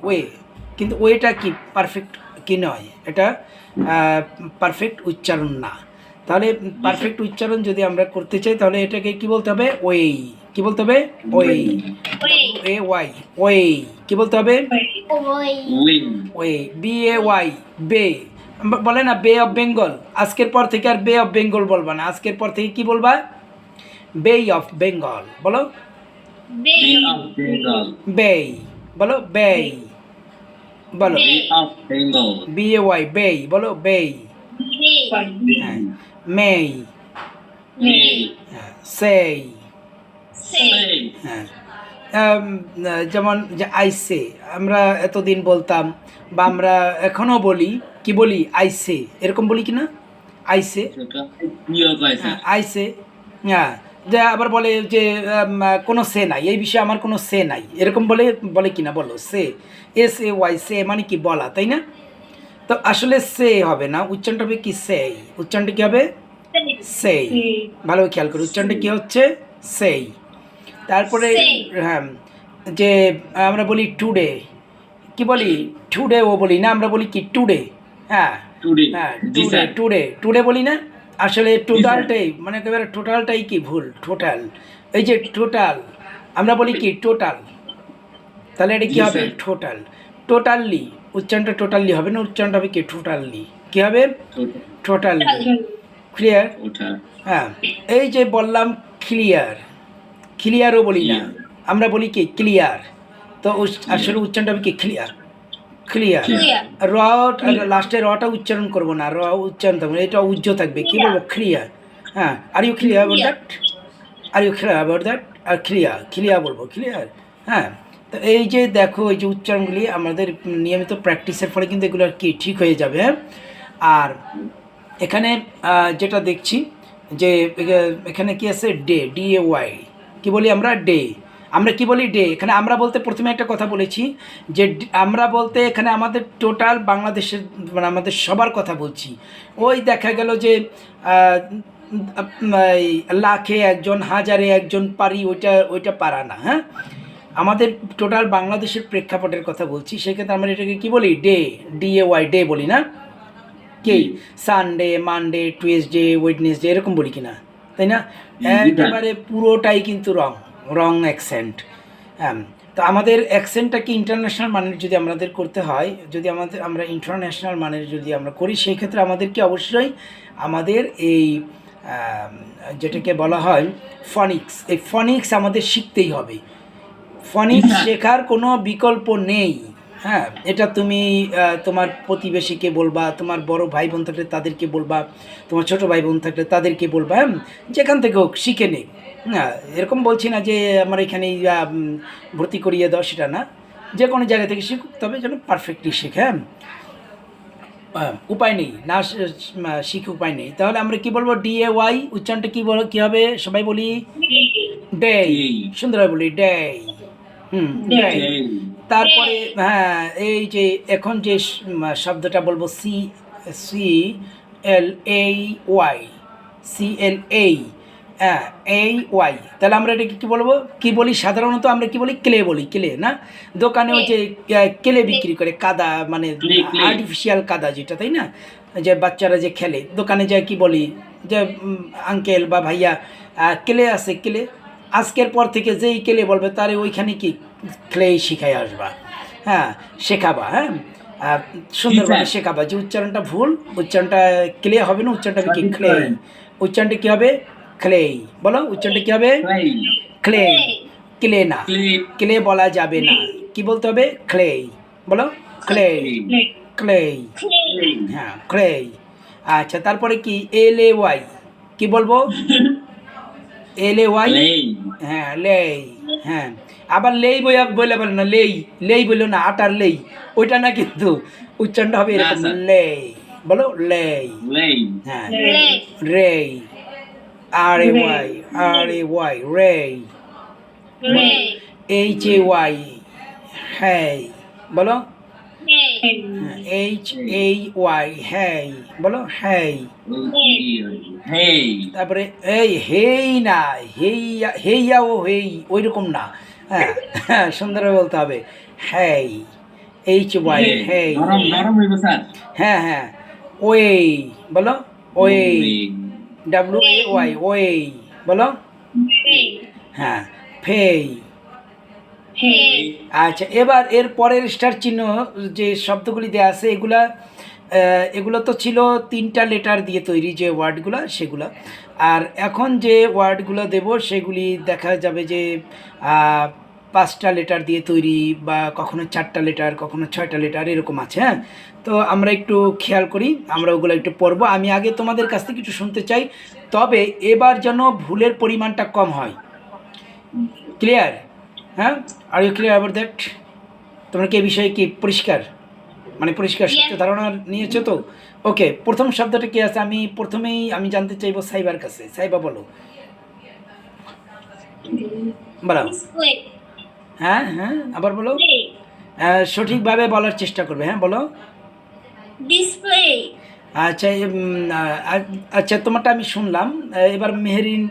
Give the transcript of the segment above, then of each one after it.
Way, কিন্তু ওয়েটা কি perfect কি নয়, এটা পারফেক্ট উচ্চারণ না। তাহলে পারফেক্ট উচ্চারণ যদি আমরা করতে চাই তাহলে এটাকে কি বলতে হবে? ওয়ে। কি বলতে হবে? ওয়ে, এ ওয়াই, ওয়ে। কি বলতে হবে? ওয়ে, বি এ ওয়াই, বে। বলে না বে অফ বেঙ্গল, আজকের পর থেকে আর বে অফ বেঙ্গল বলবা না, আজকের পর থেকে কি বলবা? বে অফ বেঙ্গল। বলো Bay of Bengal. বে, বলো বে, বলো Bay of Bengal. B A Y, bay, বলো বে। হ্যাঁ, মেই, May. সেই, Say. হ্যাঁ। যেমন যে আইসে আমরা এতদিন বলতাম, বা আমরা এখনও বলি, কি বলি? আইসে, এরকম বলি কি না? আইসে, হ্যাঁ আইসে। হ্যাঁ, যে আবার বলে যে কোনো সে নাই, এই বিষয়ে আমার কোনো সে নাই, এরকম বলে, বলে কি না? বলো সে, এস এ ওয়াই, সে মানে কি? বলা, তাই না? তো আসলে সে হবে না, উচ্চারণটা হবে কি? সেই। উচ্চারণটা কী হবে? সেই। ভালো খেয়াল করো, উচ্চারণটা কী হচ্ছে? সেই। তারপরে হ্যাঁ, যে আমরা বলি টুডে, কি বলি? টুডে ও বলি না, আমরা বলি কি? টুডে। হ্যাঁ Today. হ্যাঁ, This today, sir. Today, today বলি না, আসলে টোটালটাই, মানে একেবারে টোটালটাই কি ভুল? টোটাল, এই যে টোটাল, আমরা বলি কি? টোটাল। তাহলে এটা কী জি হবে? স্যার। টোটাল। টোটালি, উচ্চারণটা টোটালি হবে না, উচ্চারণটা হবে কি? টোটালি। কী হবে? টোটালি। ক্লিয়ার? Total. হ্যাঁ, এই যে বললাম ক্লিয়ার, ক্লিয়ারও বলি না, আমরা বলি কি? ক্লিয়ার। তো আসলে উচ্চারণটা হবে কি? Clear, clear. র, লাস্টে রটা উচ্চারণ করবো না, র উচ্চারণ থাকবে, এটা উজ্জ্ব থাকবে। কি বলবো? ক্লিয়ার। হ্যাঁ, are you clear about that? Are you clear about that? আর ক্লিয়ার, ক্লিয়ার বলবো, ক্লিয়ার। হ্যাঁ, তো এই যে দেখো, এই যে উচ্চারণগুলি আমাদের নিয়মিত প্র্যাকটিসের ফলে কিন্তু এগুলো আর কি ঠিক হয়ে যাবে। হ্যাঁ, আর এখানে যেটা দেখছি যে এখানে কি আছে? Day, D A Y. কী বলি আমরা? ডে। আমরা কি বলি? ডে। এখানে আমরা বলতে প্রথমে একটা কথা বলেছি যে আমরা বলতে এখানে আমাদের টোটাল বাংলাদেশের, মানে আমাদের সবার কথা বলছি। ওই দেখা গেল যে এই লাখে একজন, হাজারে একজন পারি, ওইটা পারা না। হ্যাঁ, আমাদের টোটাল বাংলাদেশের প্রেক্ষাপটের কথা বলছি, সেক্ষেত্রে আমরা এটাকে কী বলি? Day, D A Y, day বলি না? কি? সানডে, মানডে, টুয়েসডে, ওয়েডনেসডে, এরকম বলি কি না? তাই না? একেবারে পুরোটাই কিন্তু রং অ্যাকসেন্ট। হ্যাঁ, তো আমাদের অ্যাকসেন্টটা কি ইন্টারন্যাশনাল মানের যদি আমাদের করতে হয়, যদি আমরা ইন্টারন্যাশনাল মানের যদি আমরা করি, সেই ক্ষেত্রে আমাদেরকে অবশ্যই আমাদের এই যেটাকে বলা হয় ফনিক্স, এই ফনিক্স আমাদের শিখতেই হবে। ফনিক্স শেখার কোনো বিকল্প নেই। হ্যাঁ, এটা তুমি তোমার প্রতিবেশীকে বলবা, তোমার বড় ভাই বোন থাকলে তাদেরকে বলবা, তোমার ছোট ভাই বোন থাকলে তাদেরকে বলবা। হ্যাঁ, যেখান থেকে হোক শিখে নে। হ্যাঁ, এরকম বলছি না যে আমার এখানে ভর্তি করিয়ে দাও, সেটা না, যে কোনো জায়গা থেকে শিখুক, তবে যেন পারফেক্টলি শেখে। হ্যাঁ, উপায় নেই না, শিখে উপায় নেই। তাহলে আমরা কি বলবো? ডি এ ওয়াই, উচ্চারণটা কী বলো? কী হবে? সবাই বলি ডে, সুন্দরভাবে বলি ডে। ডে। তারপরে হ্যাঁ, এই যে এখন যে শব্দটা বলবো, C, C L A Y, C L এই, হ্যাঁ, এই ওয়াই, তাহলে আমরা এটাকে কী বলবো? কী বলি? সাধারণত আমরা কি বলি? ক্লে বলি, ক্লে না? দোকানে ওই যে ক্লে বিক্রি করে, কাদা, মানে আর্টিফিশিয়াল কাদা যেটা, তাই না? যে বাচ্চারা যে খেলে, দোকানে যায় কি বলি? যে আঙ্কেল বা ভাইয়া, ক্লে আছে, ক্লে। আজকের পর থেকে যেই ক্লে বলবে তারে ওইখানে কি ক্লেই শিখাই আসবা। হ্যাঁ, শেখাবা। হ্যাঁ, সুন্দরভাবে শেখাবা। যে উচ্চারণটা ভুল, উচ্চারণটা ক্লে হবে না, উচ্চারণটা হবে কি? ক্লে। উচ্চারণটা কী হবে? ক্লে। বলো উচ্চারণটা কী হবে? ক্লে। ক্লে না, ক্লে বলা যাবে না, কি বলতে হবে? ক্লে। বলো ক্লে, ক্লে। হ্যাঁ, ক্লে। আচ্ছা, তারপরে কি? এল এ ওয়াই, কী বলবো? এল এ ওয়াই, হ্যাঁ, লেই। হ্যাঁ, আবার লেই বলে বলে না, লেই বললো না, আটার লেই, ওইটা না, কিন্তু উচ্চারণটা হবে এরকম, লেই। বলো লেই। হ্যাঁ, ray, R A Y, R A Y, ray. H A Y, hay. বলো এইচ এ ওয়াই, হ্যাই। বলো হ্যাই। তারপরে এই হেই না, হেইয়া ও হেই, ওই রকম না। হ্যাঁ, সুন্দরভাবে বলতে হবে হ্যাই, এইচ ওয়াই হেই নরম নরম হইব স্যার হ্যাঁ হ্যাঁ ওয়ে বলো way way W A Y way বলো এই হ্যাঁ ফেই হেই আচ্ছা এবার এর পরের স্টার চিহ্ন যে শব্দগুলি দেওয়া আছে এগুলা এগুলো তো ছিল 3টা লেটার দিয়ে তৈরি যে ওয়ার্ডগুলো সেগুলো আর এখন যে ওয়ার্ডগুলো দেব সেগুলি দেখা যাবে যে 5টা লেটার দিয়ে তৈরি বা কখনো 4টা লেটার কখনো 6টা লেটার এরকম আছে হ্যাঁ তো আমরা একটু খেয়াল করি আমরা ওগুলো একটু পড়বো আমি আগে তোমাদের কাছ থেকে কিছু শুনতে চাই তবে এবার যেন ভুলের পরিমাণটা কম হয় ক্লিয়ার হ্যাঁ are you clear about that তোমরা কি এই বিষয়ে কি পরিষ্কার মানে পরিষ্কার সত্য ধারণা নিয়েছো তো ওকে প্রথম শব্দটা কি আছে আমি প্রথমেই আমি জানতে চাইবো সাইবার কাছে সাইবা বলো বলো ডিসপ্লে হ্যাঁ হ্যাঁ আবার বলো সঠিকভাবে বলার চেষ্টা করবে হ্যাঁ বলো ডিসপ্লে আচ্ছা আচ্ছা তোমারটা আমি শুনলাম এবার মেহেরিন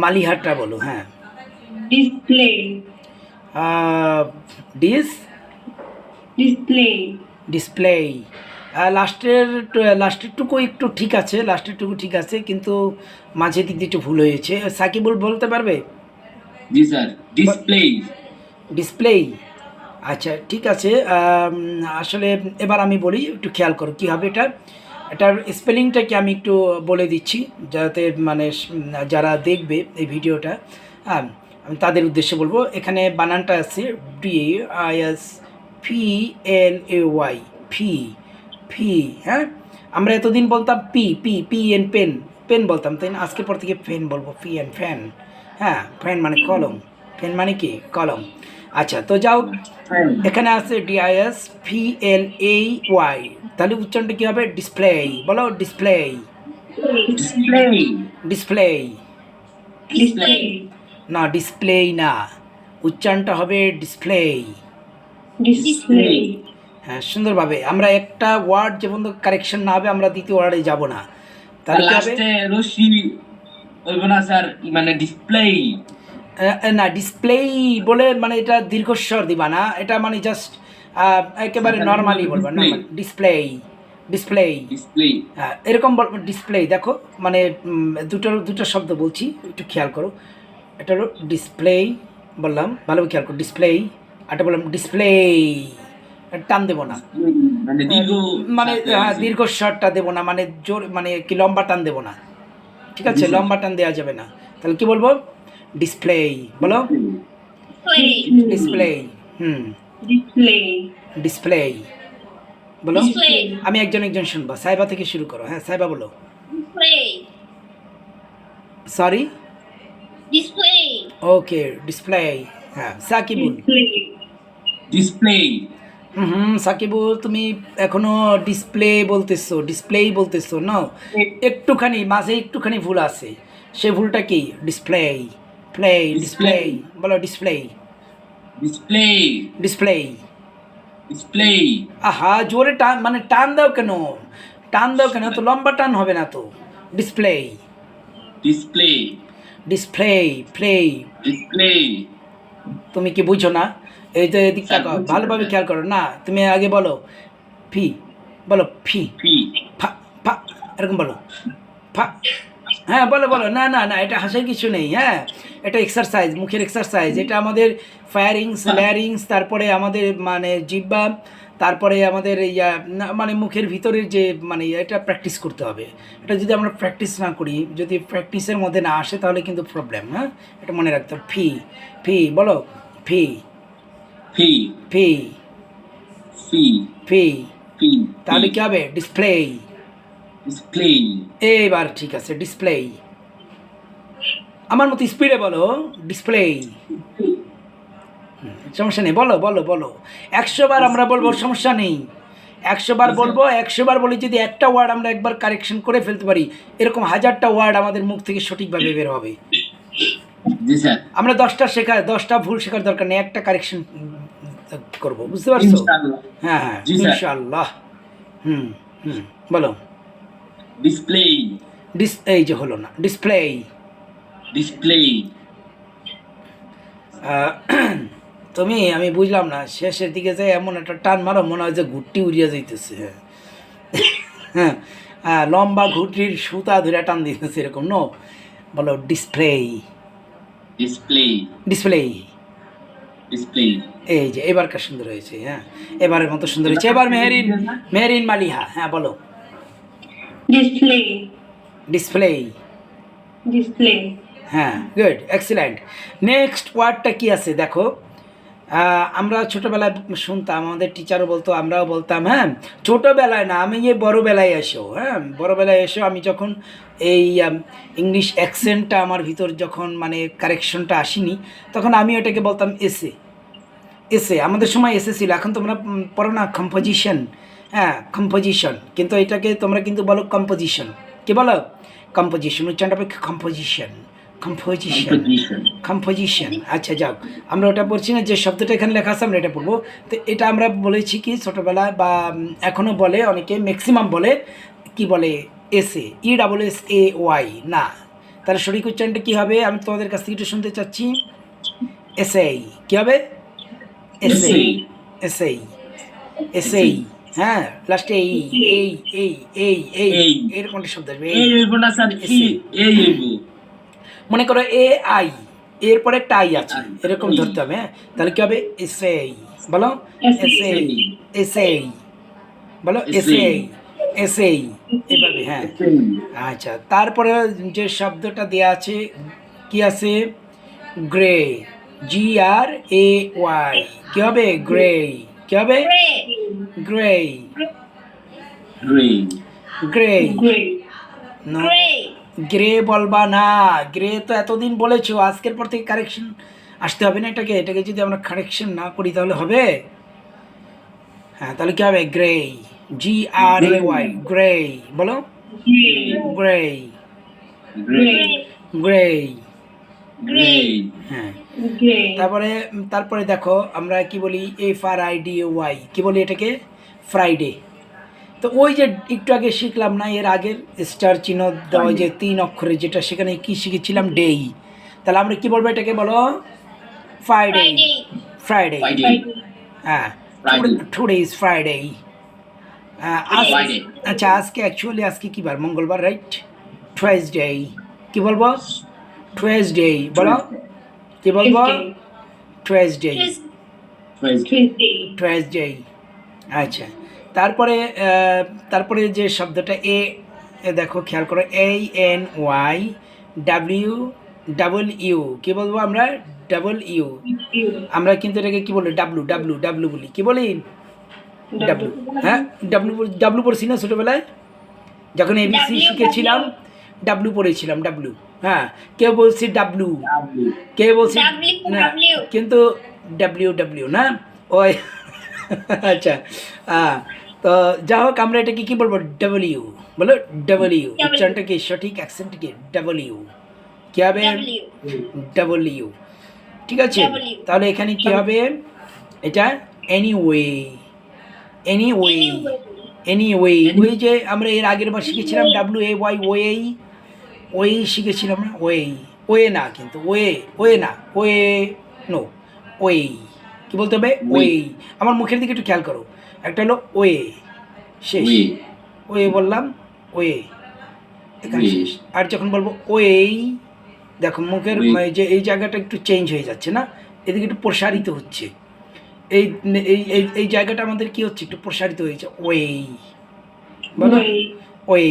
মালিহাটটা বলো হ্যাঁ ডিসপ্লে ডিস ডিসপ্লে ডিসপ্লে লাস্টেরটুকু একটু ঠিক আছে লাস্টেরটুকু ঠিক আছে কিন্তু মাঝে দিক দিয়ে একটু ভুল হয়েছে সাকিবুল বলতে পারবে জি স্যার ডিসপ্লে ডিসপ্লে আচ্ছা ঠিক আছে আসলে এবার আমি বলি একটু খেয়াল করো কী হবে এটার স্পেলিংটাকে আমি একটু বলে দিচ্ছি যাতে মানে যারা দেখবে এই ভিডিওটা হ্যাঁ আমি তাদের উদ্দেশ্যে বলবো এখানে বানানটা আছে DIS PLAY ফি ফি হ্যাঁ আমরা এতদিন বলতাম P P P N pen pen বলতাম তাই না আজকের পর থেকে ফ্যান বলবো পি এন ফ্যান হ্যাঁ ফ্যান মানে কলম ফ্যান মানে কি কলম আচ্ছা তো যাও এখানে আছে DIS PLAY তাহলে উচ্চারণটা কী হবে ডিসপ্লে বলো ডিসপ্লে ডিসপ্লে ডিসপ্লে ডিসপ্লে না ডিসপ্লে না উচ্চারণটা হবে ডিসপ্লে ডিসপ্লে হ্যাঁ সুন্দরভাবে আমরা একটা ওয়ার্ড যে পর্যন্ত কারেকশন না হবে আমরা দ্বিতীয় ওয়ার্ডে যাব না তাহলে কি হবে লাস্টে রশি হইব না স্যার মানে ডিসপ্লে না ডিসপ্লে বলে মানে এটা দীর্ঘস্বর দিবা না এটা মানে জাস্ট একেবারে নর্মালি বলবা না ডিসপ্লে ডিসপ্লে ডিসপ্লে হ্যাঁ এরকম ডিসপ্লে দেখো মানে দুটো শব্দ বলছি একটু খেয়াল করো এটা হলো ডিসপ্লে বললাম ভালোভাবে খেয়াল করো ডিসপ্লে আরটা বললাম ডিসপ্লে টান দেবো না মানে দীর্ঘ মানে দীর্ঘস্বরটা দেবো না মানে জোর মানে কি লম্বা টান দেবো না ঠিক আছে লম্বা টান দেওয়া যাবে না তাহলে কি বলবো ডিসপ্লে বলো ডিসপ্লে ডিসপ্লে ডিসপ্লে বলো Display. আমি একজন একজন শুনবো সাইবা থেকে শুরু করো হ্যাঁ সাইবা বলো ডিসপ্লে সরি ডিসপ্লে ওকে ডিসপ্লে হ্যাঁ সাকিবুল ডিসপ্লে সাকিবুল তুমি এখনো ডিসপ্লেই বলতেছো না একটুখানি মাঝে একটুখানি ভুল আছে সেই ভুলটা কি ডিসপ্লে ডিসপ্লে বলো ডিসপ্লে ডিসপ্লে ডিসপ্লে ডিসপ্লে আহা জোরে টান মানে টান দাও কেন তো লম্বা টান হবে না তো display display display play display তুমি কি বুঝো না এই তো এদিক তাকাও বুঝছি, ভালোভাবে স্যার। খেয়াল করো না তুমি আগে বলো ফি বলো ফি ফি ফা ফা এরকম বলো ফা হ্যাঁ বলো বলো না না না এটা হাসার কিছু নেই হ্যাঁ এটা এক্সারসাইজ মুখের এক্সারসাইজ এটা আমাদের ফায়ারিংস ল্যারিংস তারপরে আমাদের মানে জিহ্বা তারপরে আমাদের মানে মুখের ভিতরের যে মানে এটা প্র্যাকটিস করতে হবে এটা যদি আমরা প্র্যাকটিস না করি যদি প্র্যাকটিসের মধ্যে না আসে তাহলে কিন্তু প্রবলেম হ্যাঁ এটা মনে রাখতে হবে ফি ফি বলো ফি ফি ফি ফি ফি ফি তাহলে কি হবে ডিসপ্লে ডিসপ্লে এইবার ঠিক আছে ডিসপ্লে আমার মতো স্পিডে বলো ডিসপ্লে সমস্যা নেই বলো বলো বলো 100 বার আমরা বলবো সমস্যা নেই 100 বার বলবো 100 বার বলি যদি একটা ওয়ার্ড আমরা একবার কারেকশন করে ফেলতে পারি এরকম 1000টা ওয়ার্ড আমাদের মুখ থেকে সঠিকভাবে বের হবে জি স্যার আমরা 10টা ভুল শেখার দরকার নেই একটা কারেকশন করবো বুঝতে পারছো ইনশাআল্লাহ হ্যাঁ হ্যাঁ জি স্যার। ইনশাআল্লাহ বলো ডিসপ্লে এই যে হলো না ডিসপ্লে ডিসপ্লে তুমি আমি বুঝলাম না, শেষের দিকে যাই এমন একটা টান মারো মনে হয় যে ঘুরটি উড়িয়ে যাইতেছে। হ্যাঁ, হ্যাঁ, লম্বা ঘুরটির সুতা ধরে টান দিতেছে এরকম। নো, বলো ডিসপ্লে। Display display. ডিসপ্লে এই যে এবারকার সুন্দর হয়েছে। হ্যাঁ, এবারের মতো সুন্দর হয়েছে। এবার মেহেরিন, মেহেরিন মালিহা, হ্যাঁ বলো। Display. ডিসপ্লে। Display. হ্যাঁ, গুড, এক্সিলেন্ট। নেক্সট ওয়ার্ডটা কি আছে দেখো। আমরা ছোটোবেলায় শুনতাম, আমাদের টিচারও বলতো, আমরাও বলতাম। হ্যাঁ, ছোটোবেলায় না, আমি এই বড়োবেলায় এসো। হ্যাঁ, বড়োবেলায় এসো আমি যখন এই ইংলিশ অ্যাকসেন্টটা আমার ভিতর যখন মানে কারেকশনটা আসেনি, তখন আমি ওটাকে বলতাম এসে। এসে আমাদের সময় এসে ছিল, এখন তোমরা পড়ো না কম্পোজিশন। হ্যাঁ, কম্পোজিশন, কিন্তু এটাকে তোমরা কিন্তু বলো কম্পোজিশন। কি বলো? কম্পোজিশন, উচ্চারণটা হবে কম্পোজিশন। Composition, composition. আচ্ছা যাও, আমরা ওটা পড়ছি না, যে শব্দটা এখানে লেখা আছে আমরা এটা পড়বো। তো এটা আমরা বলেছি কি ছোটোবেলায়, বা এখনও বলে অনেকে, ম্যাক্সিমাম বলে কি বলে এসে, ESSAY না। তাহলে সঠিক উচ্চারণটা কী হবে আমি তোমাদের কাছ থেকে একটু শুনতে চাচ্ছি। এসএই কী হবে? SAE, SAE, SAE. হ্যাঁ, লাস্টে এই এই এই এই এই এরকম একটা শব্দ আসবে। এই হইব না স্যার, কি এই হইব। মনে করো AI, এরপরে একটা আই আছে, এরকম ধরতে হবে। হ্যাঁ, তাহলে কি হবে? এসএই। বলো এসএই, এসএই। বলো এসএই, এসএই, এভাবে। হ্যাঁ, আচ্ছা। তারপরে যে শব্দটা দেওয়া আছে কি আছে? Gray, GRAY। কি হবে? গ্রে। কি হবে? Gray. Gray gray. Gray. No, Gray. Gray বলবা না। গ্রে তো এতদিন বলেছো, আজকের পর থেকে কারেকশন আসতে হবে না এটাকে। এটাকে যদি আমরা কারেকশন না করি তাহলে হবে? হ্যাঁ, তাহলে কি হবে? Grey, GRAY, grey. বলো গ্রে, গ্রে গ্রে। গ্রে হ্যাঁ, Gray. তারপরে তারপরে দেখো আমরা কি বলি? FRIDAY। কি বলি এটাকে? ফ্রাইডে। তো ওই যে একটু আগে শিখলাম না, এর আগের স্টার চিহ্ন দেওয়া যে 3 অক্ষরে, যেটা সেখানে কি শিখেছিলাম? ডেই। তাহলে আমরা কি বলবো এটাকে? বলো ফ্রাইডে। ফ্রাইডে। ফ্রাইডে হ্যাঁ, Friday. Today is Friday. Friday. আচ্ছা, আজকে অ্যাকচুয়ালি আজকে কি বার? মঙ্গলবার, রাইট? টুয়েসডে। কি বলবো? টুয়েসডে। বলো কি বলবো? টুয়েসডে। Tuesday. টুয়েসডে। আচ্ছা, তারপরে তারপরে যে শব্দটা দেখো, খেয়াল করো, ANYWU। কি বলবো আমরা? WU। আমরা কিন্তু এটাকে কি বলি? ডাব্লু বলি। কি বলি? ডাব্লু। হ্যাঁ, ডাব্লু পড়ছি না ছোটোবেলায়, যখন ABC শিখেছিলাম ডাব্লু পড়েছিলাম। ডাব্লু। হ্যাঁ, কেউ বলছি ডাব্লু, কেউ বলছি না, কিন্তু ডাব্লিউ না, ওই। আচ্ছা, তো যা হোক, আমরা এটাকে কী বলবো? ডাব্লিউ। বলো ডাব্লিউ। উচ্চারণটা কি সঠিক? অ্যাকসেন্ট কি? ডাব্লিউ। কী হবে? ডাব্লিউ। ঠিক আছে, তাহলে এখানে কি হবে? এটা এনিওয়ে। Anyway, anyway. ওই যে আমরা এর আগের বার শিখেছিলাম WAY, ওয়ে শিখেছিলাম না? ওয়ে না, কিন্তু ওয়ে না, নো, ওয়ে। কি বলতে হবে? ওয়ে। আমার মুখের দিকে একটু খেয়াল করো। একটা হলো ওয়ে, শেষ। ওয়ে বললাম, ওয়ে, এখানে শেষ। আর যখন বলবো ওয়ে, দেখো মুখের যে এই জায়গাটা একটু চেঞ্জ হয়ে যাচ্ছে না, এদিকে একটু প্রসারিত হচ্ছে। এই এই এই জায়গাটা আমাদের কি হচ্ছে? একটু প্রসারিত হয়েছে। ওয়ে। বলো ওয়ে।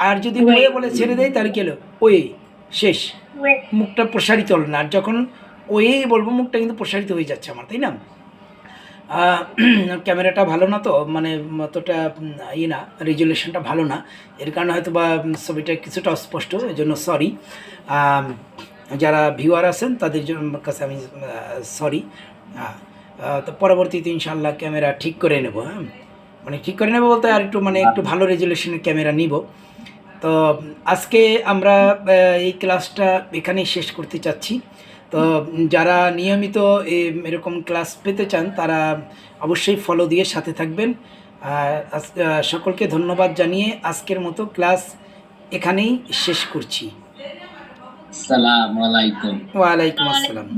আর যদি ওয়ে বলে ছেড়ে দেয় তাহলে কি হলো? ওয়ে, শেষ। মুখটা প্রসারিত হলো না। আর যখন ওয়ে বলবো, মুখটা কিন্তু প্রসারিত হয়ে যাচ্ছে আমার, তাই না? ক্যামেরাটা ভালো না তো, মানে অতটা না, রেজুলেশনটা ভালো না, এর কারণে হয়তো বা ছবিটা কিছুটা অস্পষ্ট, এই জন্য সরি। যারা ভিউয়ার আছেন তাদের জন্য কাছে আমি সরি। তো পরবর্তীতে ইনশাল্লাহ ক্যামেরা ঠিক করে নেব। হ্যাঁ, মানে ঠিক করে নেব বলতে আর একটু মানে একটু ভালো রেজুলেশনের ক্যামেরা নিব। তো আজকে আমরা এই ক্লাসটা এখানেই শেষ করতে চাচ্ছি। তো যারা নিয়মিত এরকম ক্লাস পেতে চান তারা অবশ্যই ফলো দিয়ে সাথে থাকবেন। সকলকে ধন্যবাদ জানিয়ে আজকের মতো ক্লাস এখানেই শেষ করছি। আসসালামু আলাইকুম। ওয়ালাইকুম আসসালাম।